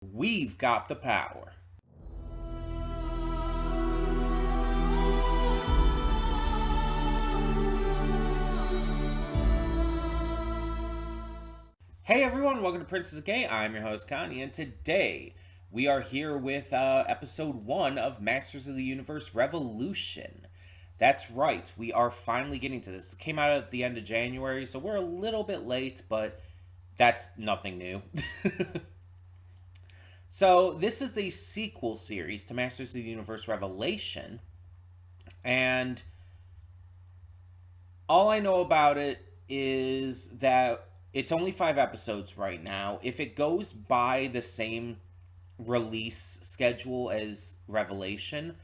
We've got the power. Hey everyone, welcome to Princess K. I'm your host Connie, and today we are here with episode 1 of Masters of the Universe Revolution. That's right, we are finally getting to this. It came out at the end of January, so we're a little bit late, but that's nothing new. So, this is the sequel series to Masters of the Universe Revelation, and all I know about it is that it's only 5 episodes right now. If it goes by the same release schedule as Revelation,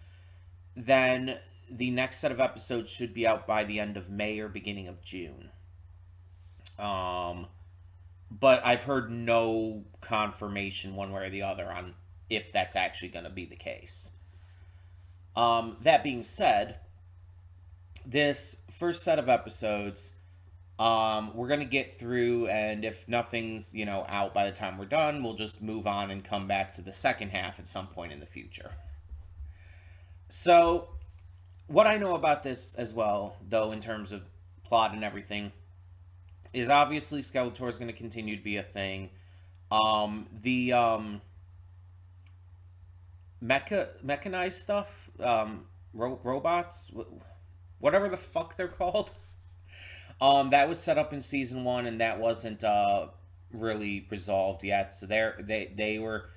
then the next set of episodes should be out by the end of May or beginning of June. Um, but I've heard no confirmation one way or the other on if that's actually going to be the case. That being said, this first set of episodes, we're gonna get through, and if nothing's out by the time we're done, we'll just move on and come back to the second half at some point in the future. So, what I know about this as well, though, in terms of plot and everything, is obviously Skeletor is going to continue to be a thing. The mechanized stuff, robots, whatever the fuck they're called. That was set up in season 1, and that wasn't really resolved yet. So they were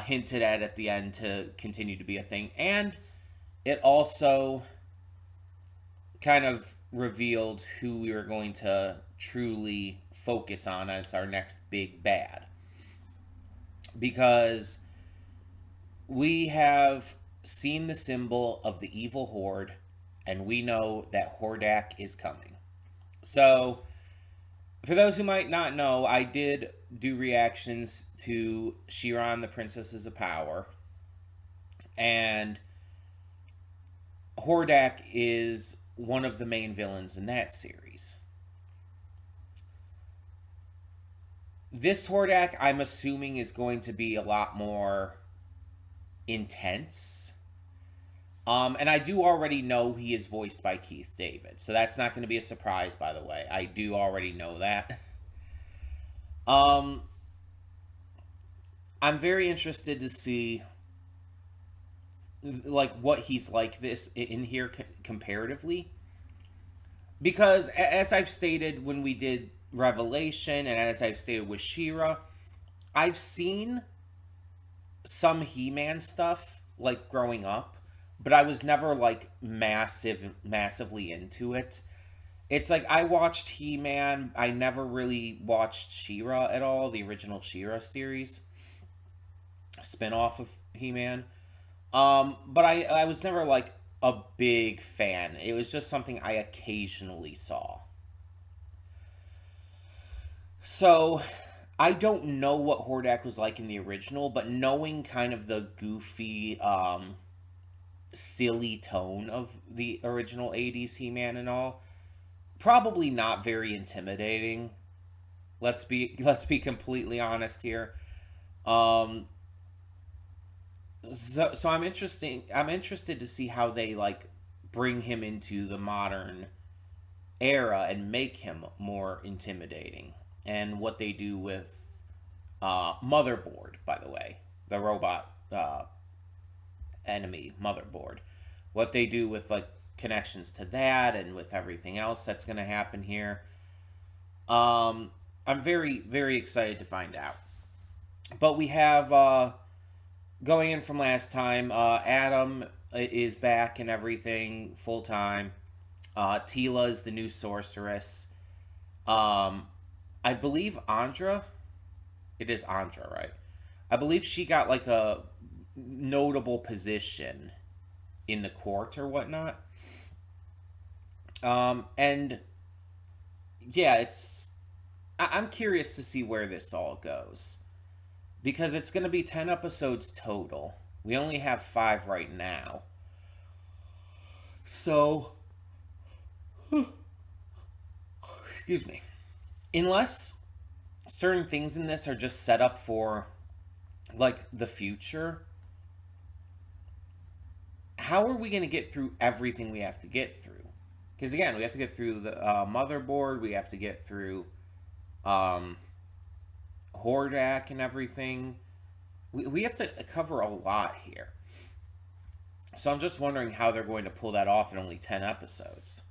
hinted at the end to continue to be a thing, and it also kind of revealed who we were going to truly focus on as our next big bad, because we have seen the symbol of the evil Horde, and we know that Hordak is coming. So, for those who might not know, I did do reactions to She-Ra and the Princesses of Power, and Hordak is one of the main villains in that series. This Hordak, I'm assuming, is going to be a lot more intense. And I do already know he is voiced by Keith David, so that's not going to be a surprise, by the way. I do already know that. Um, I'm very interested to see like what he's like this in here comparatively, because as I've stated when we did Revelation, and as I've stated with She-Ra, I've seen some He-Man stuff like growing up, but I was never like massively into it. It's like I watched He-Man, I never really watched She-Ra at all, the original She-Ra series, spin-off of He-Man. But I was never like a big fan. It was just something I occasionally saw. So I don't know what Hordak was like in the original, but knowing kind of the goofy, silly tone of the original 80s He-Man and all, probably not very intimidating. Let's be completely honest here. Um, so I'm interested to see how they like bring him into the modern era and make him more intimidating, and what they do with Motherboard, by the way, the robot enemy Motherboard. What they do with like connections to that and with everything else that's going to happen here. I'm very, very excited to find out. But we have, going in from last time, Adam is back and everything full time. Tila is the new sorceress. Um, I believe Andra. It is Andra, right? I believe she got like a notable position in the court or whatnot. And yeah, I'm curious to see where this all goes, because it's going to be 10 episodes total. We only have 5 right now. So, excuse me. Unless certain things in this are just set up for like the future, how are we going to get through everything we have to get through? Because again, we have to get through the motherboard, we have to get through um, Hordak and everything. We have to cover a lot here. So I'm just wondering how they're going to pull that off in only 10 episodes.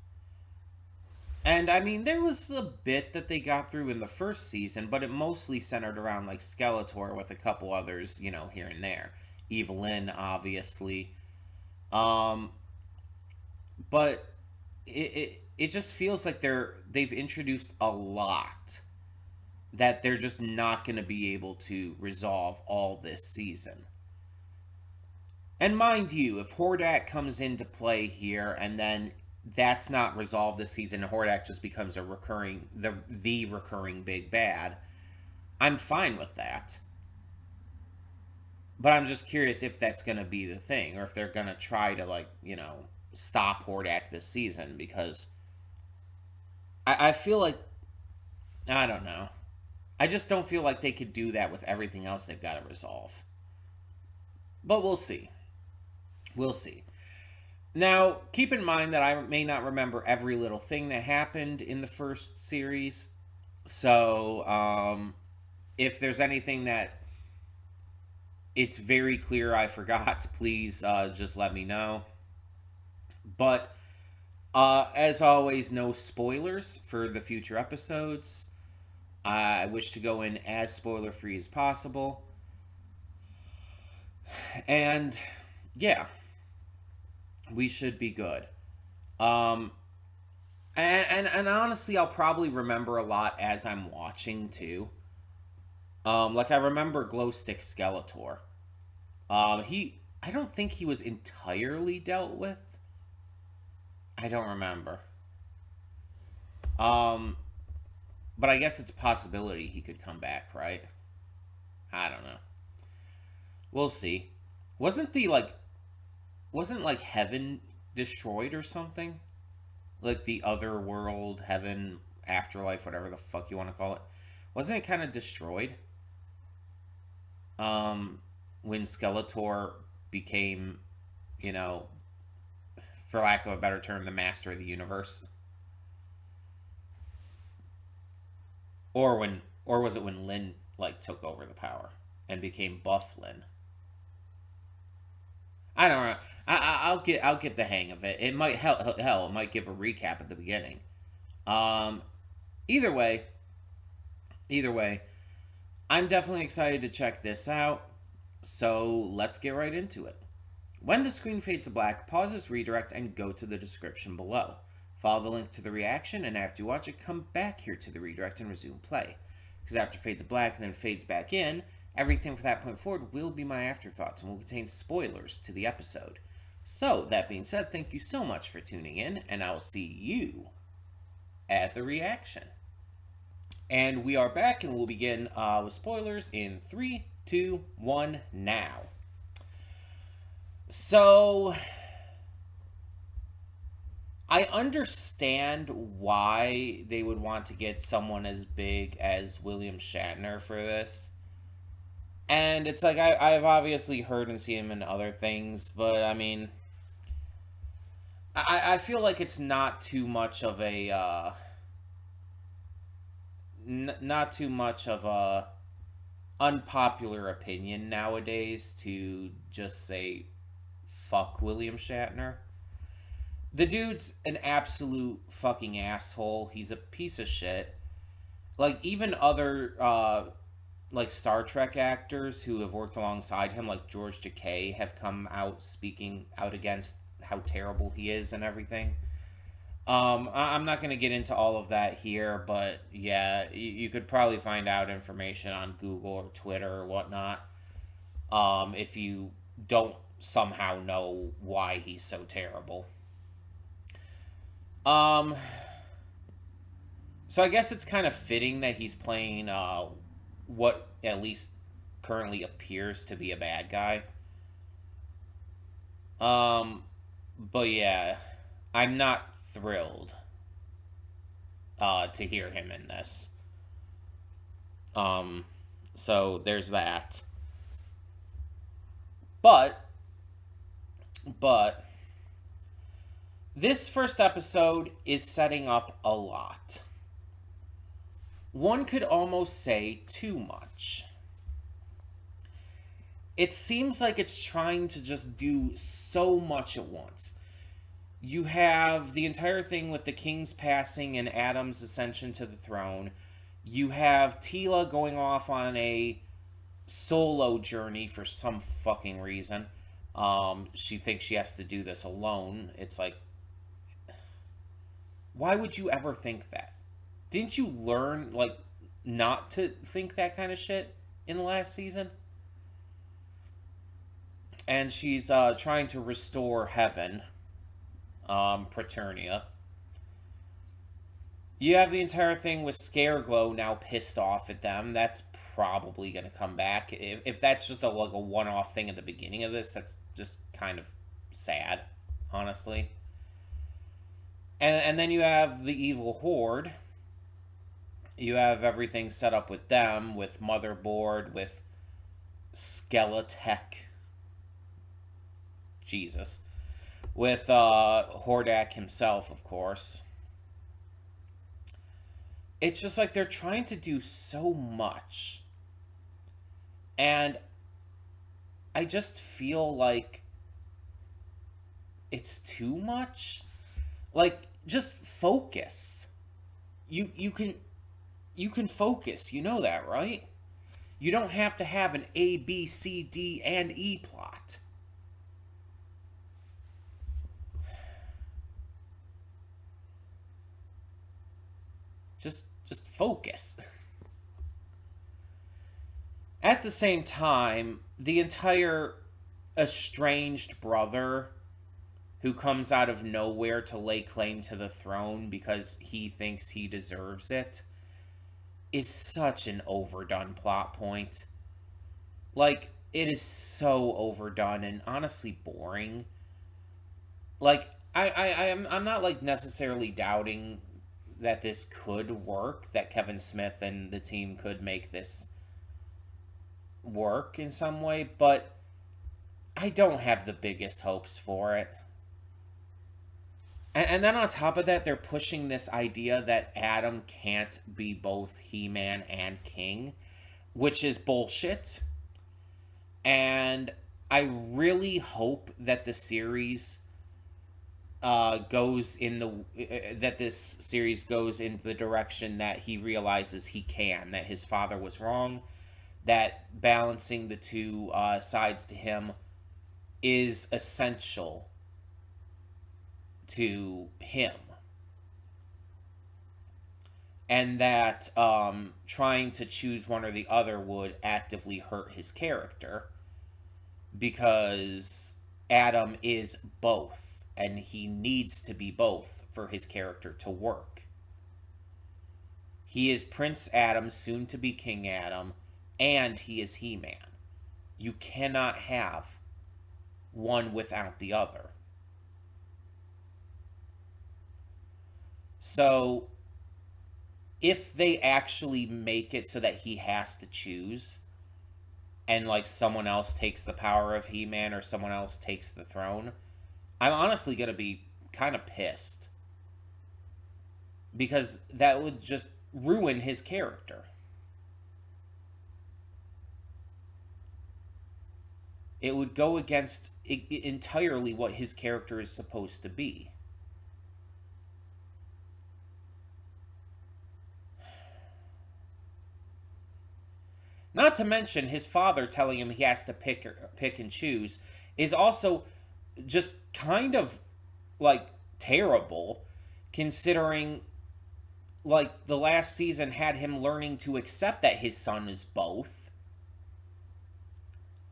And I mean, there was a bit that they got through in the first season, but it mostly centered around like Skeletor with a couple others, you know, here and there. Evelyn, obviously. Um, but it just feels like they've introduced a lot that they're just not going to be able to resolve all this season. And mind you, if Hordak comes into play here and then that's not resolved this season, and Hordak just becomes the recurring big bad, I'm fine with that. But I'm just curious if that's going to be the thing, or if they're going to try to, like, you know, stop Hordak this season, because I feel like, I don't know. I just don't feel like they could do that with everything else they've got to resolve. But we'll see. We'll see. Now, keep in mind that I may not remember every little thing that happened in the first series. So, if there's anything that it's very clear I forgot, please just let me know. But, as always, no spoilers for the future episodes. I wish to go in as spoiler free as possible. And, yeah, we should be good. Um, and honestly, I'll probably remember a lot as I'm watching too. Like I remember Glowstick Skeletor. I don't think he was entirely dealt with. I don't remember. Um, but I guess it's a possibility he could come back, right? I don't know. We'll see. Wasn't the like, wasn't like heaven destroyed or something? Like the other world, heaven, afterlife, whatever the fuck you want to call it. Wasn't it kind of destroyed? Um, when Skeletor became, you know, for lack of a better term, the master of the universe, or was it when Lynn like took over the power and became Buff Lynn? I don't know. I'll get the hang of it. It might hell it might give a recap at the beginning. Um, either way, either way, I'm definitely excited to check this out. So let's get right into it. When the screen fades to black, pause this redirect and go to the description below. Follow the link to the reaction, and after you watch it, come back here to the redirect and resume play. Because after it fades to black and then fades back in, everything from that point forward will be my afterthoughts and will contain spoilers to the episode. So, that being said, thank you so much for tuning in, and I will see you at the reaction. And we are back, and we'll begin with spoilers in 3, 2, 1, now. So, I understand why they would want to get someone as big as William Shatner for this. And it's like, I've obviously heard and seen him in other things, but I mean, I feel like it's not too much of a, not too much of a unpopular opinion nowadays to just say, fuck William Shatner. The dude's an absolute fucking asshole. He's a piece of shit. Like, even other, like, Star Trek actors who have worked alongside him, like George Takei, have come out speaking out against how terrible he is and everything. I'm not going to get into all of that here, but yeah, you could probably find out information on Google or Twitter or whatnot, if you don't somehow know why he's so terrible. So I guess it's kind of fitting that he's playing, what at least currently appears to be a bad guy. But yeah, I'm not thrilled, to hear him in this. So there's that. But, but, this first episode is setting up a lot. One could almost say too much. It seems like it's trying to just do so much at once. You have the entire thing with the king's passing and Adam's ascension to the throne. You have Tila going off on a solo journey for some fucking reason. She thinks she has to do this alone. It's like, why would you ever think that? Didn't you learn, like, not to think that kind of shit in the last season? And she's trying to restore heaven, Praeternia. You have the entire thing with Scareglow now pissed off at them. That's probably going to come back. If that's just like a one-off thing at the beginning of this, that's just kind of sad, honestly. And then you have the evil Horde. You have everything set up with them, with Motherboard, with Skeletek. Jesus. With Hordak himself, of course. It's just like they're trying to do so much. And I just feel like it's too much. Like, just focus. You can focus. You know that, right? You don't have to have an A, B, C, D, and E plot. Just focus. At the same time, the entire estranged brother who comes out of nowhere to lay claim to the throne because he thinks he deserves it is such an overdone plot point. Like, it is so overdone and honestly boring. Like, I'm not, like, necessarily doubting that this could work, that Kevin Smith and the team could make this work in some way, but I don't have the biggest hopes for it. And then on top of that, they're pushing this idea that Adam can't be both He-Man and King, which is bullshit. And I really hope that the series that this series goes in the direction that he realizes he can, that his father was wrong, that balancing the two sides to him is essential to him, and that trying to choose one or the other would actively hurt his character, because Adam is both. And he needs to be both for his character to work. He is Prince Adam, soon to be King Adam, and he is He-Man. You cannot have one without the other. So, if they actually make it so that he has to choose, and like someone else takes the power of He-Man or someone else takes the throne, I'm honestly going to be kind of pissed. Because that would just ruin his character. It would go against entirely what his character is supposed to be. Not to mention his father telling him he has to pick and choose is also just kind of, like, terrible, considering, like, the last season had him learning to accept that his son is both.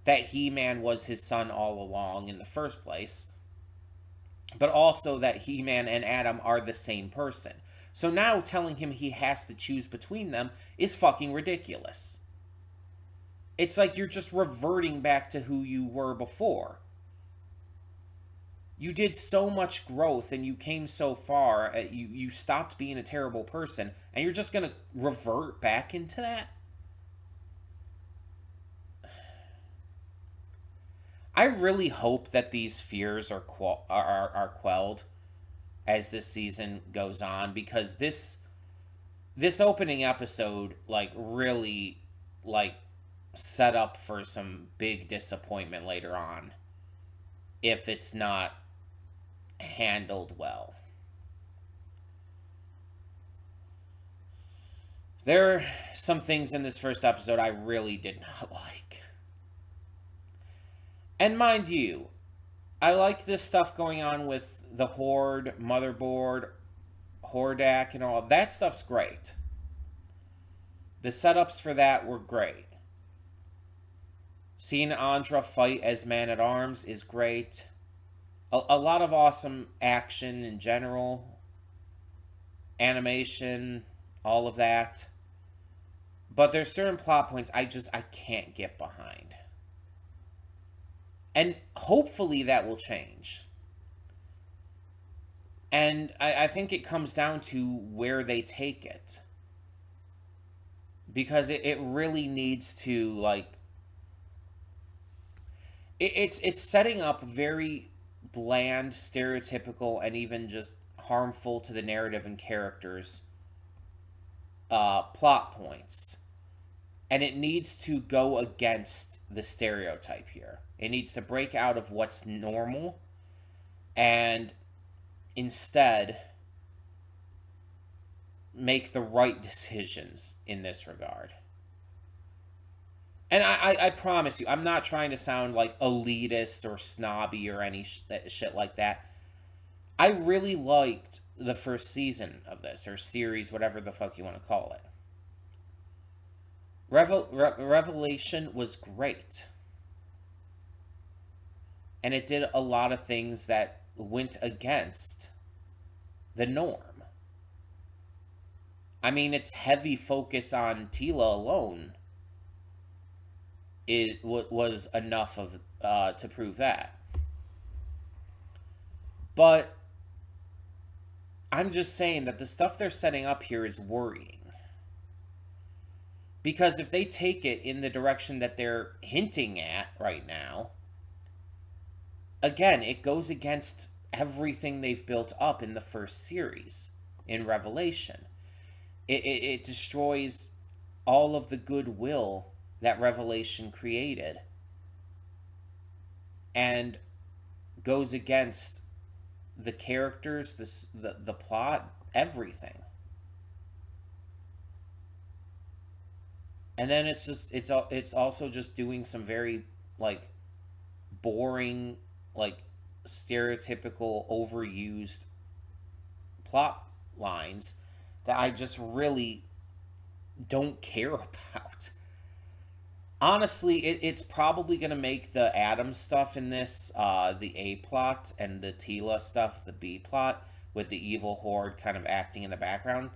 That He-Man was his son all along in the first place. But also that He-Man and Adam are the same person. So now telling him he has to choose between them is fucking ridiculous. It's like you're just reverting back to who you were before. You did so much growth and you came so far, you stopped being a terrible person, and you're just going to revert back into that? I really hope that these fears are quelled as this season goes on, because this opening episode like really like set up for some big disappointment later on if it's not handled well. There are some things in this first episode I really did not like. And mind you, I like this stuff going on with the Horde, Motherboard, Hordak, and all. That stuff's great. The setups for that were great. Seeing Andra fight as Man at Arms is great. A lot of awesome action in general, animation, all of that. But there's certain plot points I can't get behind. And hopefully that will change. And I think it comes down to where they take it. Because it really needs to, like... It's setting up very bland, stereotypical, and even just harmful to the narrative and characters plot points. And it needs to go against the stereotype here. It needs to break out of what's normal and instead make the right decisions in this regard. And I promise you, I'm not trying to sound like elitist or snobby or any shit like that. I really liked the first season of this, or series, whatever the fuck you want to call it. Revelation was great. And it did a lot of things that went against the norm. I mean, its heavy focus on Teela alone was enough of to prove that. But I'm just saying that the stuff they're setting up here is worrying. Because if they take it in the direction that they're hinting at right now, again, it goes against everything they've built up in the first series, in Revelation. It destroys all of the goodwill that Revelation created. And goes against the characters, the plot, everything. And then it's also just doing some very like boring, like stereotypical, overused plot lines that I just really don't care about. Honestly, it's probably going to make the Adam stuff in this, the A plot, and the Teela stuff, the B plot, with the evil Horde kind of acting in the background.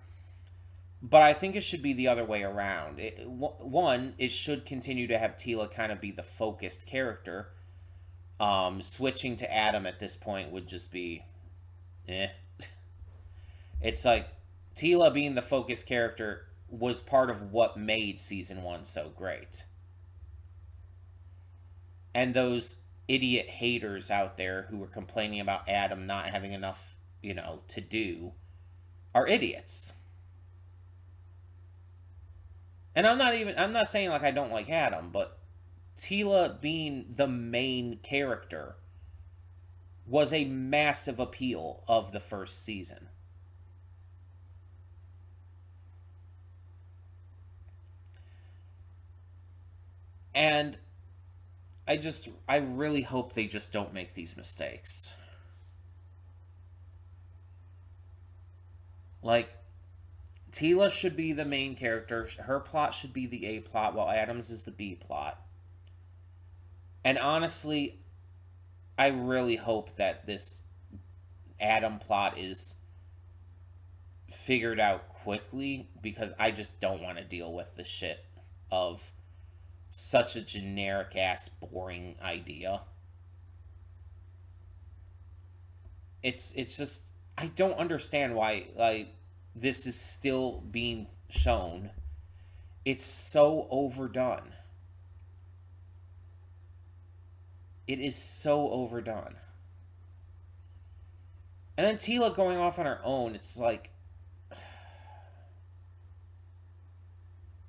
But I think it should be the other way around. One, it should continue to have Teela kind of be the focused character. Switching to Adam at this point would just be... It's like, Teela being the focused character was part of what made Season 1 so great. And those idiot haters out there who were complaining about Adam not having enough, to do, are idiots. And I'm not saying like I don't like Adam, but Teela being the main character was a massive appeal of the first season. And I really hope they just don't make these mistakes. Like, Teela should be the main character. Her plot should be the A plot, while Adam's is the B plot. And honestly, I really hope that this Adam plot is figured out quickly, because I just don't want to deal with the shit of such a generic ass boring idea. It's just, I don't understand why like this is still being shown. It's so overdone. It is so overdone. And then Tila going off on her own, it's like,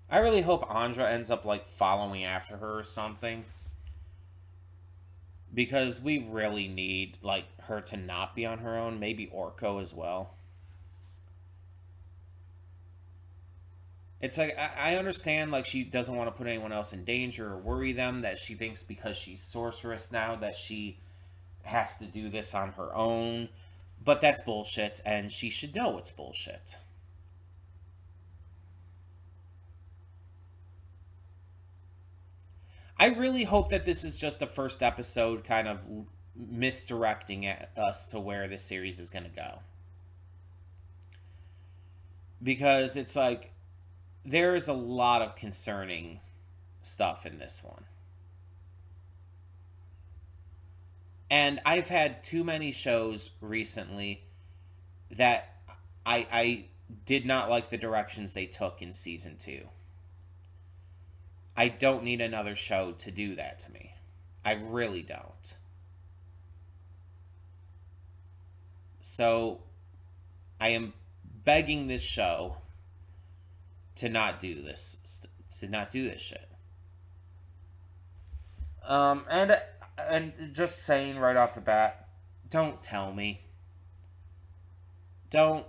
I really hope Andra ends up like following after her or something. Because we really need like her to not be on her own. Maybe Orko as well. It's like I understand like she doesn't want to put anyone else in danger or worry them, that she thinks because she's sorceress now that she has to do this on her own. But that's bullshit, and she should know it's bullshit. I really hope that this is just the first episode kind of misdirecting us to where this series is going to go. Because it's like there is a lot of concerning stuff in this one. And I've had too many shows recently that I did not like the directions they took in season 2. I don't need another show to do that to me. I really don't. So I am begging this show to not do this, shit. And just saying right off the bat, don't tell me. Don't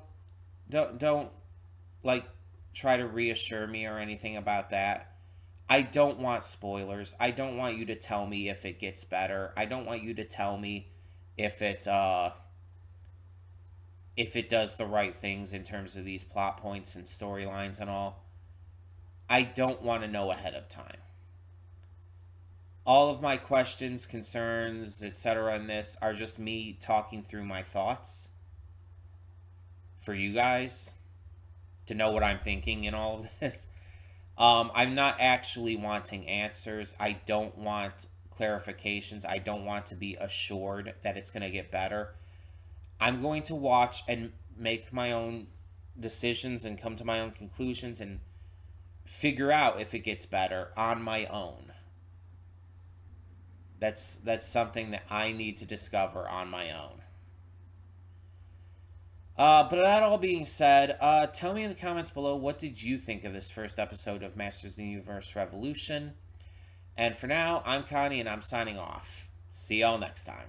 like try to reassure me or anything about that. I don't want spoilers. I don't want you to tell me if it gets better. I don't want you to tell me if it does the right things in terms of these plot points and storylines and all. I don't want to know ahead of time. All of my questions, concerns, etc. in this are just me talking through my thoughts for you guys to know what I'm thinking in all of this. I'm not actually wanting answers. I don't want clarifications. I don't want to be assured that it's going to get better. I'm going to watch and make my own decisions and come to my own conclusions and figure out if it gets better on my own. That's something that I need to discover on my own. But that all being said, tell me in the comments below, what did you think of this first episode of Masters of the Universe Revolution? And for now, I'm Connie, and I'm signing off. See y'all next time.